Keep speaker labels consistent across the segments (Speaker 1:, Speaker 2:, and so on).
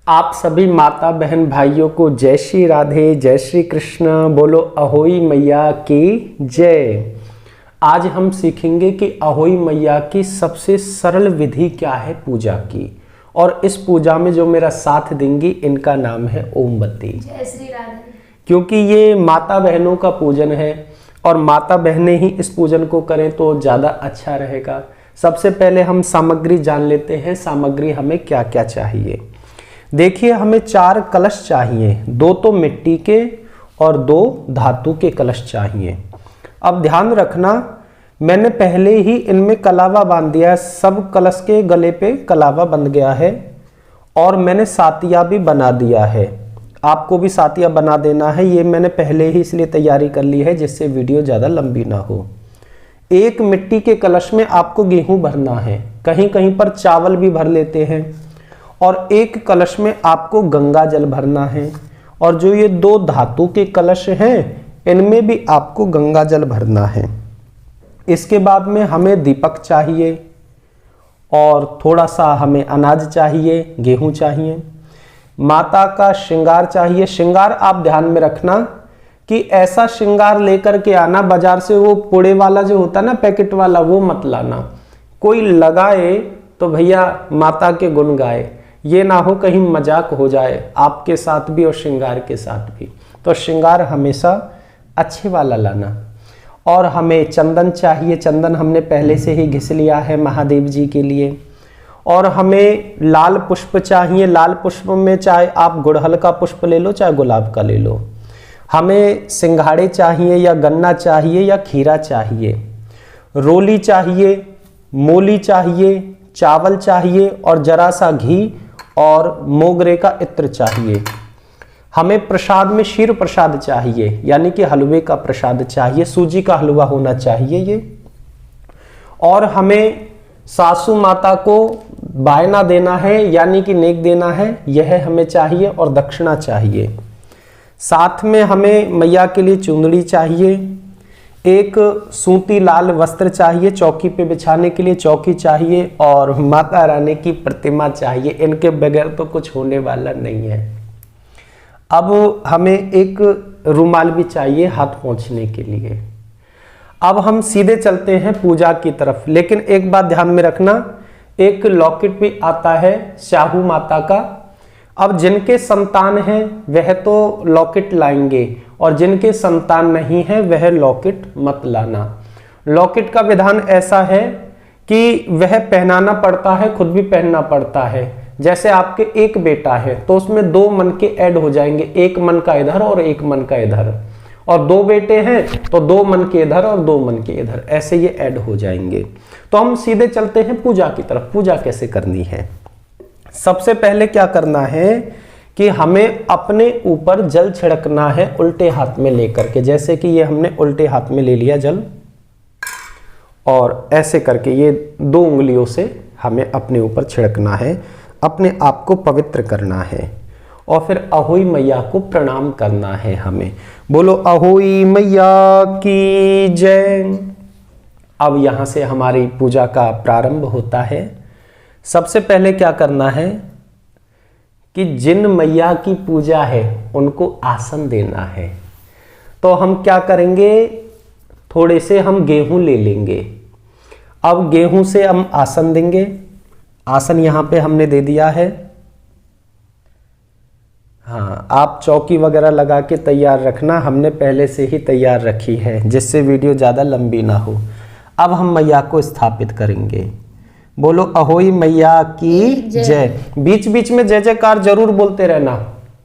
Speaker 1: आप सभी माता बहन भाइयों को जय श्री राधे, जय श्री कृष्ण। बोलो अहोई मैया की जय। आज हम सीखेंगे कि अहोई मैया की सबसे सरल विधि क्या है पूजा की, और इस पूजा में जो मेरा साथ देंगी इनका नाम है ओमवती।
Speaker 2: जय श्री राधे।
Speaker 1: क्योंकि ये माता बहनों का पूजन है और माता बहनें ही इस पूजन को करें तो ज़्यादा अच्छा रहेगा। सबसे पहले हम सामग्री जान लेते हैं, सामग्री हमें क्या क्या चाहिए। देखिए, हमें 4 कलश चाहिए, 2 तो मिट्टी के और 2 धातु के कलश चाहिए। अब ध्यान रखना, मैंने पहले ही इनमें कलावा बांध दिया है, सब कलश के गले पे कलावा बंध गया है और मैंने सातिया भी बना दिया है। आपको भी सातिया बना देना है, ये मैंने पहले ही इसलिए तैयारी कर ली है जिससे वीडियो ज़्यादा लंबी ना हो। एक मिट्टी के कलश में आपको गेहूं भरना है, कहीं कहीं पर चावल भी भर लेते हैं, और एक कलश में आपको गंगा जल भरना है, और जो ये 2 धातु के कलश हैं इनमें भी आपको गंगा जल भरना है। इसके बाद में हमें दीपक चाहिए और थोड़ा सा हमें अनाज चाहिए, गेहूं चाहिए। माता का श्रृंगार चाहिए। श्रृंगार आप ध्यान में रखना कि ऐसा श्रृंगार लेकर के आना, बाजार से वो पुड़े वाला जो होता है ना, पैकेट वाला, वो मत लाना। कोई लगाए तो भैया माता के गुण गाए, ये ना हो कहीं मजाक हो जाए आपके साथ भी और श्रृंगार के साथ भी। तो श्रृंगार हमेशा अच्छे वाला लाना। और हमें चंदन चाहिए, चंदन हमने पहले से ही घिस लिया है महादेव जी के लिए। और हमें लाल पुष्प चाहिए। लाल पुष्प में चाहे आप गुड़हल का पुष्प ले लो, चाहे गुलाब का ले लो। हमें सिंघाड़े चाहिए या गन्ना चाहिए या खीरा चाहिए। रोली चाहिए, मूली चाहिए, चावल चाहिए और जरा सा घी और मोगरे का इत्र चाहिए। हमें प्रसाद में क्षीर प्रसाद चाहिए, यानी कि हलवे का प्रसाद चाहिए, सूजी का हलवा होना चाहिए ये। और हमें सासू माता को बायना देना है, यानी कि नेक देना है, यह हमें चाहिए। और दक्षिणा चाहिए। साथ में हमें मैया के लिए चुंदड़ी चाहिए, एक सूती लाल वस्त्र चाहिए, चौकी पे बिछाने के लिए चौकी चाहिए, और माता रानी की प्रतिमा चाहिए। इनके बगैर तो कुछ होने वाला नहीं है। अब हमें एक रुमाल भी चाहिए हाथ पोंछने के लिए। अब हम सीधे चलते हैं पूजा की तरफ, लेकिन एक बात ध्यान में रखना, एक लॉकेट भी आता है शाहू माता का। अब जिनके संतान हैं वह तो लॉकेट लाएंगे, और जिनके संतान नहीं है वह लॉकेट मत लाना। लॉकेट का विधान ऐसा है कि वह पहनाना पड़ता है, खुद भी पहनना पड़ता है। जैसे आपके एक बेटा है तो उसमें 2 मन के ऐड हो जाएंगे, 1 मन का इधर और 1 मन का इधर। और 2 बेटे हैं तो 2 मन के इधर और 2 मन के इधर, ऐसे ये ऐड हो जाएंगे। तो हम सीधे चलते हैं पूजा की तरफ। पूजा कैसे करनी है? सबसे पहले क्या करना है कि हमें अपने ऊपर जल छिड़कना है उल्टे हाथ में लेकर के। जैसे कि ये हमने उल्टे हाथ में ले लिया जल, और ऐसे करके ये 2 उंगलियों से हमें अपने ऊपर छिड़कना है, अपने आप को पवित्र करना है। और फिर अहोई मैया को प्रणाम करना है हमें। बोलो अहोई मैया की जय। अब यहाँ से हमारी पूजा का प्रारंभ होता है। सबसे पहले क्या करना है कि जिन मैया की पूजा है उनको आसन देना है। तो हम क्या करेंगे, थोड़े से हम गेहूं ले लेंगे। अब गेहूं से हम आसन देंगे। आसन यहाँ पे हमने दे दिया है। हाँ, आप चौकी वगैरह लगा के तैयार रखना, हमने पहले से ही तैयार रखी है जिससे वीडियो ज़्यादा लंबी ना हो। अब हम मैया को स्थापित करेंगे। बोलो अहोई मैया की जय। बीच बीच में जय जयकार जरूर बोलते रहना,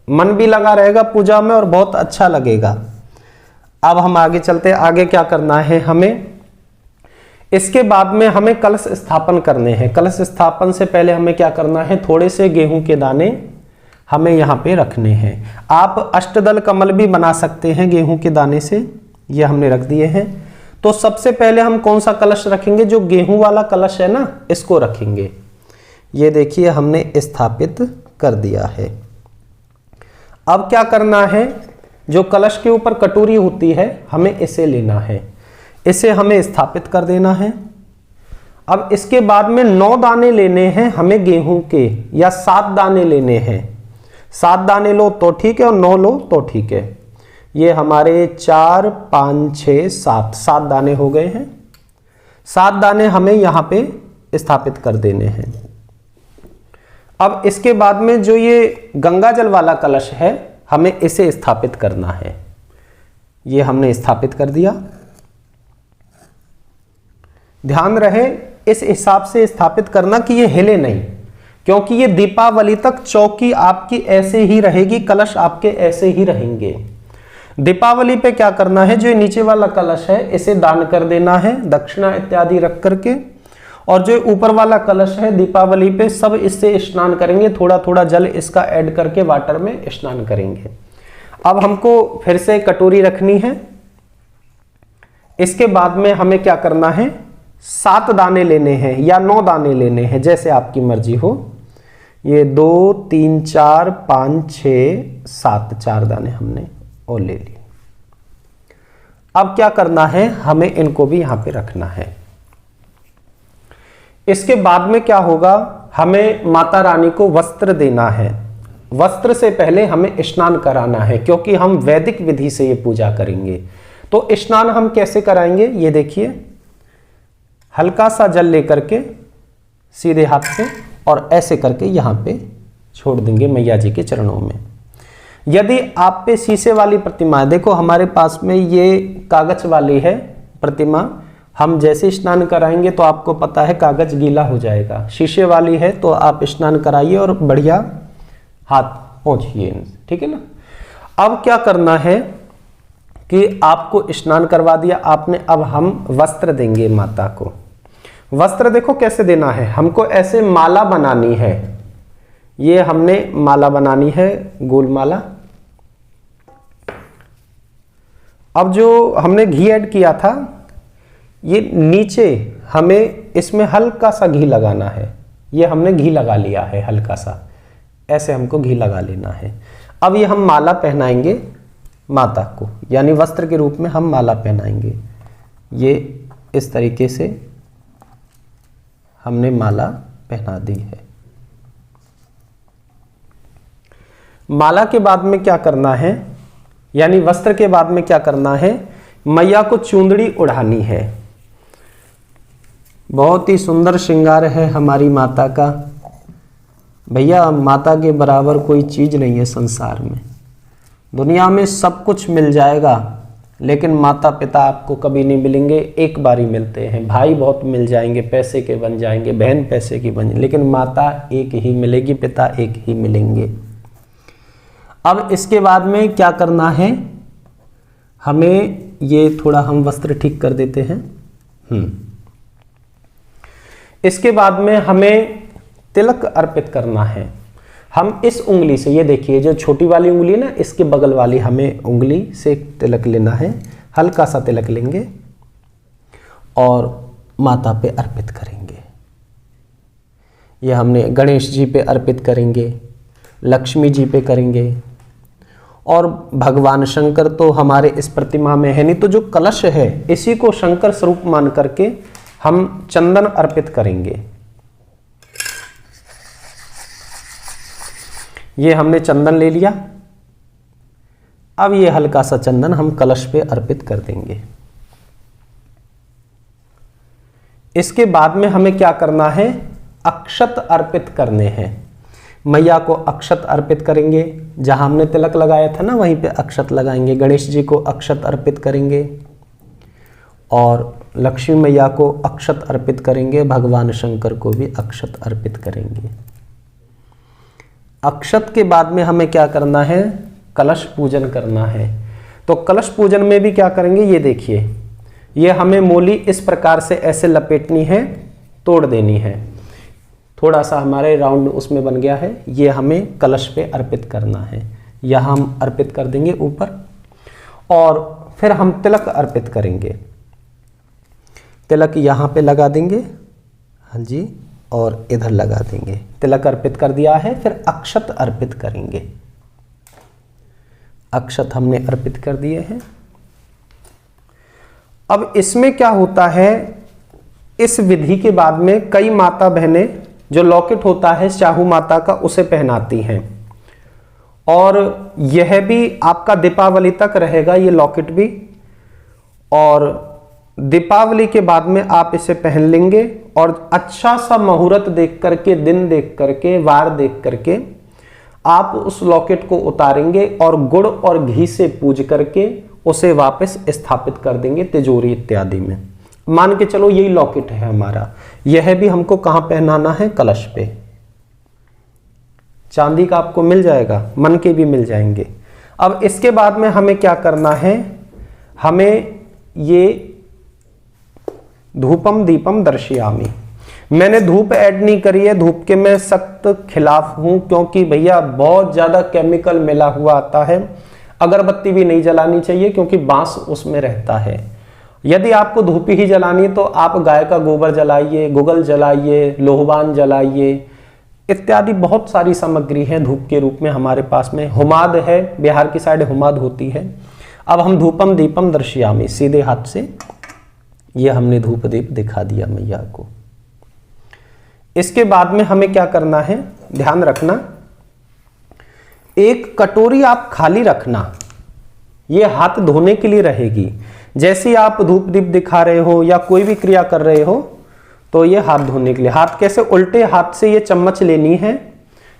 Speaker 1: मन भी लगा रहेगा पूजा में और बहुत अच्छा लगेगा। अब हम आगे चलते हैं। आगे क्या करना है हमें, इसके बाद में हमें कलश स्थापन करने हैं। कलश स्थापन से पहले हमें क्या करना है, थोड़े से गेहूं के दाने हमें यहाँ पे रखने हैं। आप अष्टदल कमल भी बना सकते हैं गेहूं के दाने से, ये हमने रख दिए हैं। तो सबसे पहले हम कौन सा कलश रखेंगे, जो गेहूं वाला कलश है ना, इसको रखेंगे। ये देखिए हमने स्थापित कर दिया है। अब क्या करना है, जो कलश के ऊपर कटोरी होती है हमें इसे लेना है, इसे हमें स्थापित कर देना है। अब इसके बाद में 9 दाने लेने हैं हमें गेहूं के, या 7 दाने लेने हैं। 7 दाने लो तो ठीक है और 9 लो तो ठीक है। ये हमारे 4 5 6 7 7 दाने हो गए हैं। 7 दाने हमें यहां पे स्थापित कर देने हैं। अब इसके बाद में जो ये गंगा जल वाला कलश है हमें इसे स्थापित करना है। ये हमने स्थापित कर दिया। ध्यान रहे इस हिसाब से स्थापित करना कि ये हिले नहीं, क्योंकि ये दीपावली तक चौकी आपकी ऐसे ही रहेगी, कलश आपके ऐसे ही रहेंगे। दीपावली पे क्या करना है, जो नीचे वाला कलश है इसे दान कर देना है, दक्षिणा इत्यादि रख करके। और जो ऊपर वाला कलश है दीपावली पे सब इससे स्नान करेंगे, थोड़ा थोड़ा जल इसका ऐड करके वाटर में स्नान करेंगे। अब हमको फिर से कटोरी रखनी है। इसके बाद में हमें क्या करना है, 7 दाने लेने हैं या 9 दाने लेने हैं, जैसे आपकी मर्जी हो। ये 2 3 4 5 6 7 4 दाने हमने और ले लिए। अब क्या करना है, हमें इनको भी यहां पे रखना है। इसके बाद में क्या होगा, हमें माता रानी को वस्त्र देना है। वस्त्र से पहले हमें स्नान कराना है, क्योंकि हम वैदिक विधि से ये पूजा करेंगे। तो स्नान हम कैसे कराएंगे, ये देखिए। हल्का सा जल लेकर के सीधे हाथ से और ऐसे करके यहां पे छोड़ देंगे मैया जी के चरणों में। यदि आप पे शीशे वाली प्रतिमा है, देखो हमारे पास में ये कागज वाली है प्रतिमा, हम जैसे स्नान कराएंगे तो आपको पता है कागज गीला हो जाएगा। शीशे वाली है तो आप स्नान कराइए और बढ़िया हाथ पोंछिए, ठीक है ना। अब क्या करना है कि आपको स्नान करवा दिया आपने, अब हम वस्त्र देंगे माता को। वस्त्र देखो कैसे देना है, हमको ऐसे माला बनानी है। ये हमने माला बनानी है, गोल माला। अब जो हमने घी ऐड किया था, ये नीचे हमें इसमें हल्का सा घी लगाना है। ये हमने घी लगा लिया है हल्का सा, ऐसे हमको घी लगा लेना है। अब ये हम माला पहनाएंगे माता को, यानी वस्त्र के रूप में हम माला पहनाएंगे। ये इस तरीके से हमने माला पहना दी है। माला के बाद में क्या करना है, यानी वस्त्र के बाद में क्या करना है, मैया को चुंदड़ी उड़ानी है। बहुत ही सुंदर श्रृंगार है हमारी माता का। भैया माता के बराबर कोई चीज नहीं है संसार में। दुनिया में सब कुछ मिल जाएगा, लेकिन माता पिता आपको कभी नहीं मिलेंगे, एक बार ही मिलते हैं। भाई बहुत मिल जाएंगे, पैसे के बन जाएंगे, बहन पैसे की बन, लेकिन माता एक ही मिलेगी, पिता एक ही मिलेंगे। अब इसके बाद में क्या करना है, हमें ये थोड़ा हम वस्त्र ठीक कर देते हैं। इसके बाद में हमें तिलक अर्पित करना है। हम इस उंगली से, ये देखिए जो छोटी वाली उंगली है ना, इसके बगल वाली हमें उंगली से तिलक लेना है। हल्का सा तिलक लेंगे और माता पे अर्पित करेंगे। ये हमने गणेश जी पे अर्पित करेंगे, लक्ष्मी जी पे करेंगे, और भगवान शंकर तो हमारे इस प्रतिमा में है नहीं, तो जो कलश है इसी को शंकर स्वरूप मान करके हम चंदन अर्पित करेंगे। ये हमने चंदन ले लिया। अब ये हल्का सा चंदन हम कलश पे अर्पित कर देंगे। इसके बाद में हमें क्या करना है, अक्षत अर्पित करने हैं। मैया को अक्षत अर्पित करेंगे, जहां हमने तिलक लगाया था ना वहीं पे अक्षत लगाएंगे। गणेश जी को अक्षत अर्पित करेंगे और लक्ष्मी मैया को अक्षत अर्पित करेंगे, भगवान शंकर को भी अक्षत अर्पित करेंगे। अक्षत के बाद में हमें क्या करना है, कलश पूजन करना है। तो कलश पूजन में भी क्या करेंगे, ये देखिए, ये हमें मोली इस प्रकार से ऐसे लपेटनी है, तोड़ देनी है। थोड़ा सा हमारे राउंड उसमें बन गया है, ये हमें कलश पे अर्पित करना है। यहाँ हम अर्पित कर देंगे ऊपर, और फिर हम तिलक अर्पित करेंगे। तिलक यहाँ पे लगा देंगे, हाँ जी, और इधर लगा देंगे। तिलक अर्पित कर दिया है, फिर अक्षत अर्पित करेंगे। अक्षत हमने अर्पित कर दिए हैं। अब इसमें क्या होता है, इस विधि के बाद में कई माता बहनें जो लॉकेट होता है चाहू माता का उसे पहनाती हैं, और यह भी आपका दीपावली तक रहेगा, ये लॉकेट भी। और दीपावली के बाद में आप इसे पहन लेंगे और अच्छा सा मुहूर्त देख करके, दिन देख करके, वार देख करके आप उस लॉकेट को उतारेंगे और गुड़ और घी से पूज करके उसे वापस स्थापित कर देंगे तिजोरी इत्यादि में। मान के चलो यही लॉकेट है हमारा, यह भी हमको कहां पहनाना है? कलश पे। चांदी का आपको मिल जाएगा, मन के भी मिल जाएंगे। अब इसके बाद में हमें क्या करना है? हमें ये धूपम दीपम दर्शयामी, मैंने धूप ऐड नहीं करी है, धूप के मैं सख्त खिलाफ हूं, क्योंकि भैया बहुत ज्यादा केमिकल मिला हुआ आता है। अगरबत्ती भी नहीं जलानी चाहिए क्योंकि बांस उसमें रहता है। यदि आपको धूप ही जलानी है तो आप गाय का गोबर जलाइए, गुगल जलाइए, लोहबान जलाइए, इत्यादि बहुत सारी सामग्री है धूप के रूप में हमारे पास में। हुमाद है, बिहार की साइड हुमाद होती है। अब हम धूपम दीपम दर्शयामी, सीधे हाथ से ये हमने धूप दीप दिखा दिया मैया को। इसके बाद में हमें क्या करना है? ध्यान रखना, एक कटोरी आप खाली रखना, ये हाथ धोने के लिए रहेगी। जैसे आप धूप दीप दिखा रहे हो या कोई भी क्रिया कर रहे हो तो ये हाथ धोने के लिए। हाथ कैसे? उल्टे हाथ से ये चम्मच लेनी है,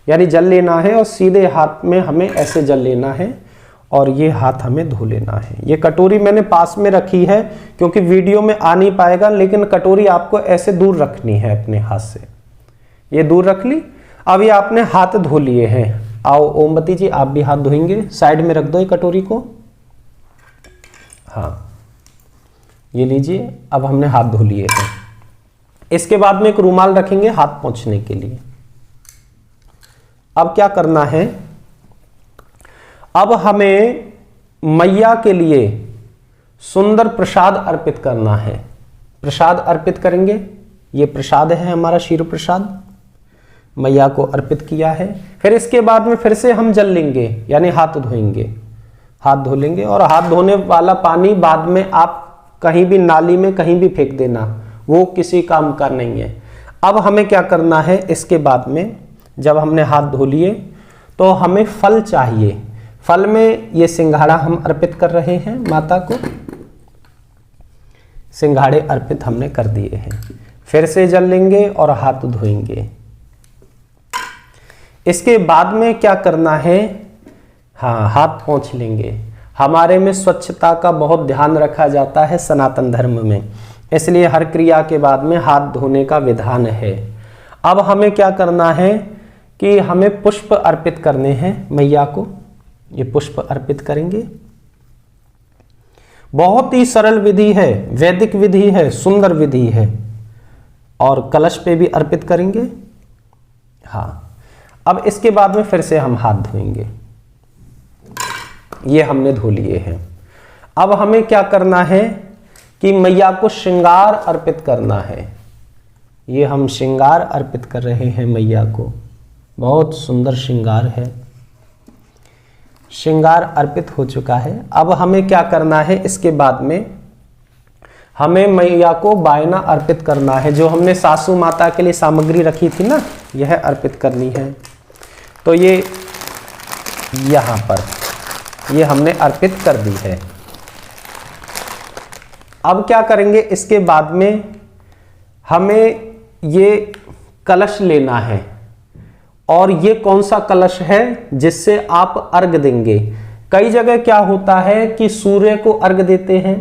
Speaker 1: यानी जल लेना है, और सीधे हाथ में हमें ऐसे जल लेना है और ये हाथ हमें धो लेना है। ये कटोरी मैंने पास में रखी है क्योंकि वीडियो में आ नहीं पाएगा, लेकिन कटोरी आपको ऐसे दूर रखनी है अपने हाथ से। ये दूर रख ली। अब ये आपने हाथ धो लिए हैं। आओ ओमवती जी, आप भी हाथ धोएंगे। साइड में रख दो ये कटोरी को। हाँ, ये लीजिए। अब हमने हाथ धो लिए हैं। इसके बाद में एक रुमाल रखेंगे हाथ पोंछने के लिए। अब क्या करना है? अब हमें मैया के लिए सुंदर प्रसाद अर्पित करना है। प्रसाद अर्पित करेंगे। ये प्रसाद है हमारा, क्षीर प्रसाद मैया को अर्पित किया है। फिर इसके बाद में फिर से हम जल लेंगे, यानी हाथ धोएंगे, हाथ धो लेंगे। और हाथ धोने वाला पानी बाद में आप कहीं भी नाली में कहीं भी फेंक देना, वो किसी काम का नहीं है। अब हमें क्या करना है? इसके बाद में जब हमने हाथ धो लिए तो हमें फल चाहिए। फल में ये सिंघाड़ा हम अर्पित कर रहे हैं माता को। सिंघाड़े अर्पित हमने कर दिए हैं। फिर से जल लेंगे और हाथ धोएंगे। इसके बाद में क्या करना है? हाँ, हाथ पोंछ लेंगे। हमारे में स्वच्छता का बहुत ध्यान रखा जाता है सनातन धर्म में, इसलिए हर क्रिया के बाद में हाथ धोने का विधान है। अब हमें क्या करना है कि हमें पुष्प अर्पित करने हैं मैया को। ये पुष्प अर्पित करेंगे। बहुत ही सरल विधि है, वैदिक विधि है, सुंदर विधि है। और कलश पे भी अर्पित करेंगे। हाँ, अब इसके बाद में फिर से हम हाथ धोएंगे। ये हमने धो लिए हैं। अब हमें क्या करना है कि मैया को श्रृंगार अर्पित करना है। ये हम श्रृंगार अर्पित कर रहे हैं मैया को। बहुत सुंदर श्रृंगार है। श्रृंगार अर्पित हो चुका है। अब हमें क्या करना है? इसके बाद में हमें मैया को बायना अर्पित करना है। जो हमने सासू माता के लिए सामग्री रखी थी ना, यह अर्पित करनी है। तो ये यहाँ पर ये हमने अर्पित कर दी है। अब क्या करेंगे? इसके बाद में हमें ये कलश लेना है। और ये कौन सा कलश है जिससे आप अर्घ देंगे? कई जगह क्या होता है कि सूर्य को अर्घ देते हैं,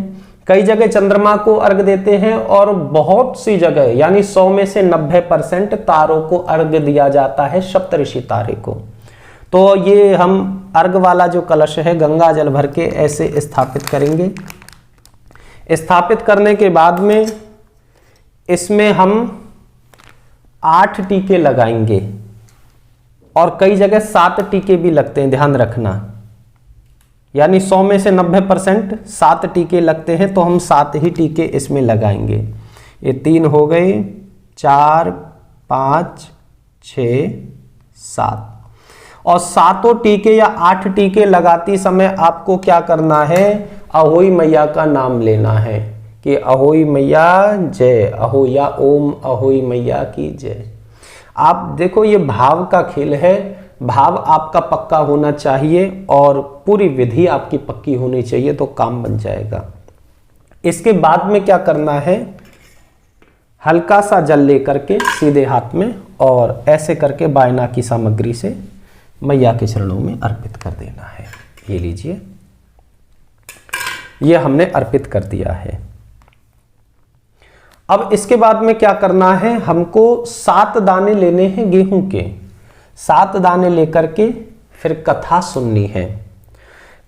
Speaker 1: कई जगह चंद्रमा को अर्घ देते हैं, और बहुत सी जगह यानी 100 में से 90% तारों को अर्घ दिया जाता है, सप्तऋषि तारे को। तो ये हम अर्घ वाला जो कलश है गंगा जल भर के ऐसे स्थापित करेंगे। स्थापित करने के बाद में इसमें हम 8 टीके लगाएंगे, और कई जगह 7 टीके भी लगते हैं, ध्यान रखना। यानी 100 में से 90% 7 टीके लगते हैं, तो हम 7 ही टीके इसमें लगाएंगे। ये 3 हो गए, 4, 5, 6, 7। और 7 टीके या 8 टीके लगाती समय आपको क्या करना है? अहोई मैया का नाम लेना है कि अहोई मैया जय, अहो या ओम अहोई मैया की जय। आप देखो ये भाव का खेल है। भाव आपका पक्का होना चाहिए और पूरी विधि आपकी पक्की होनी चाहिए, तो काम बन जाएगा। इसके बाद में क्या करना है, हल्का सा जल लेकर के सीधे हाथ में और ऐसे करके बायना की सामग्री से मैया के चरणों में अर्पित कर देना है। ये लीजिए, ये हमने अर्पित कर दिया है। अब इसके बाद में क्या करना है, हमको 7 दाने लेने हैं गेहूं के। 7 दाने लेकर के फिर कथा सुननी है।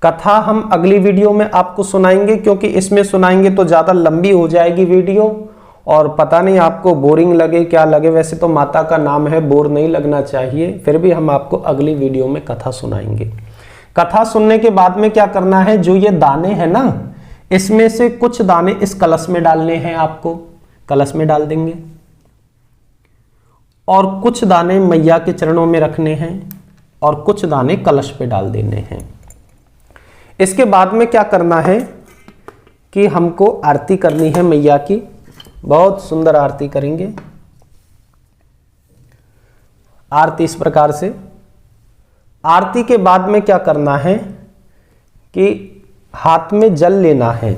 Speaker 1: कथा हम अगली वीडियो में आपको सुनाएंगे, क्योंकि इसमें सुनाएंगे तो ज़्यादा लंबी हो जाएगी वीडियो और पता नहीं आपको बोरिंग लगे क्या लगे। वैसे तो माता का नाम है, बोर नहीं लगना चाहिए, फिर भी हम आपको अगली वीडियो में कथा सुनाएंगे। कथा सुनने के बाद में क्या करना है, जो ये दाने हैं ना, इसमें से कुछ दाने इस कलश में डालने हैं, आपको कलश में डाल देंगे और कुछ दाने मैया के चरणों में रखने हैं और कुछ दाने कलश पे डाल देने हैं। इसके बाद में क्या करना है कि हमको आरती करनी है मैया की, बहुत सुंदर आरती करेंगे। आरती इस प्रकार से, आरती के बाद में क्या करना है कि हाथ में जल लेना है,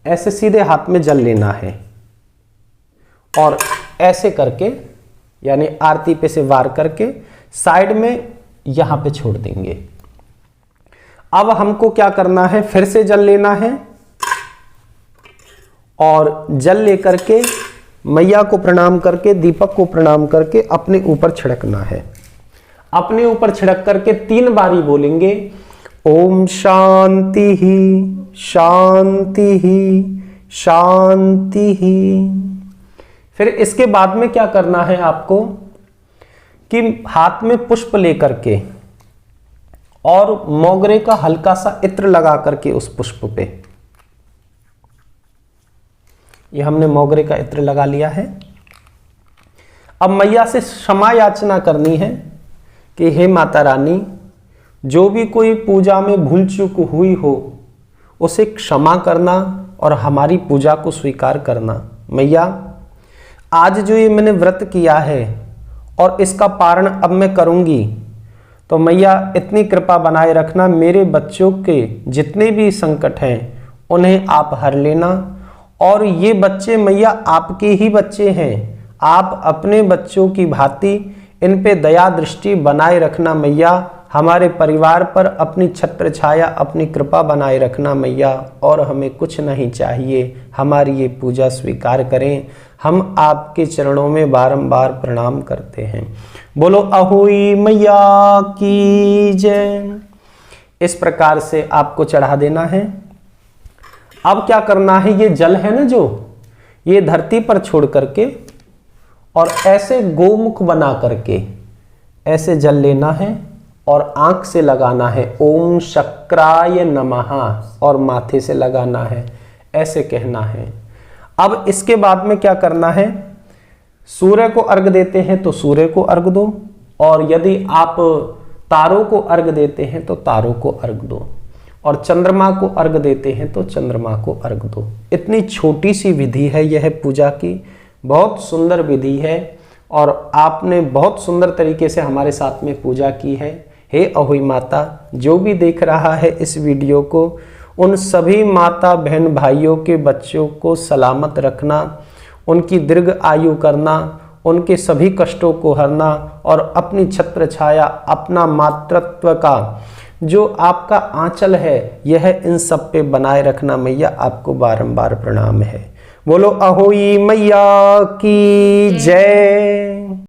Speaker 1: ऐसे सीधे हाथ में जल लेना है और ऐसे करके, यानी आरती पे से वार करके साइड में यहां पे छोड़ देंगे। अब हमको क्या करना है, फिर से जल लेना है और जल लेकर के मैया को प्रणाम करके, दीपक को प्रणाम करके अपने ऊपर छिड़कना है। अपने ऊपर छिड़क करके 3 बारी बोलेंगे, ओम शांति ही शांति ही शांति ही। फिर इसके बाद में क्या करना है आपको कि हाथ में पुष्प लेकर के और मोगरे का हल्का सा इत्र लगा करके उस पुष्प पे, ये हमने मोगरे का इत्र लगा लिया है। अब मैया से क्षमा याचना करनी है कि हे माता रानी, जो भी कोई पूजा में भूल चूक हुई हो उसे क्षमा करना और हमारी पूजा को स्वीकार करना। मैया, आज जो ये मैंने व्रत किया है और इसका पारण अब मैं करूंगी, तो मैया इतनी कृपा बनाए रखना, मेरे बच्चों के जितने भी संकट हैं उन्हें आप हर लेना। और ये बच्चे मैया आपके ही बच्चे हैं, आप अपने बच्चों की भांति इन पे दया दृष्टि बनाए रखना मैया। हमारे परिवार पर अपनी छत्र छाया, अपनी कृपा बनाए रखना मैया, और हमें कुछ नहीं चाहिए, हमारी ये पूजा स्वीकार करें। हम आपके चरणों में बारंबार प्रणाम करते हैं। बोलो अहोई मैया की जय। इस प्रकार से आपको चढ़ा देना है। अब क्या करना है, ये जल है ना जो, ये धरती पर छोड़ करके और ऐसे गोमुख बना करके ऐसे जल लेना है और आंख से लगाना है ओम शक्राय नमः, और माथे से लगाना है, ऐसे कहना है। अब इसके बाद में क्या करना है, सूर्य को अर्घ देते हैं तो सूर्य को अर्घ दो, और यदि आप तारों को अर्घ देते हैं तो तारों को अर्घ दो, और चंद्रमा को अर्घ देते हैं तो चंद्रमा को अर्घ दो। इतनी छोटी सी विधि है यह पूजा की, बहुत सुंदर विधि है और आपने बहुत सुंदर तरीके से हमारे साथ में पूजा की है। हे अहोई माता, जो भी देख रहा है इस वीडियो को, उन सभी माता बहन भाइयों के बच्चों को सलामत रखना, उनकी दीर्घ आयु करना, उनके सभी कष्टों को हरना, और अपनी छत्र छाया, अपना मातृत्व का जो आपका आंचल है यह इन सब पे बनाए रखना मैया। आपको बारंबार प्रणाम है। बोलो अहोई मैया की जय।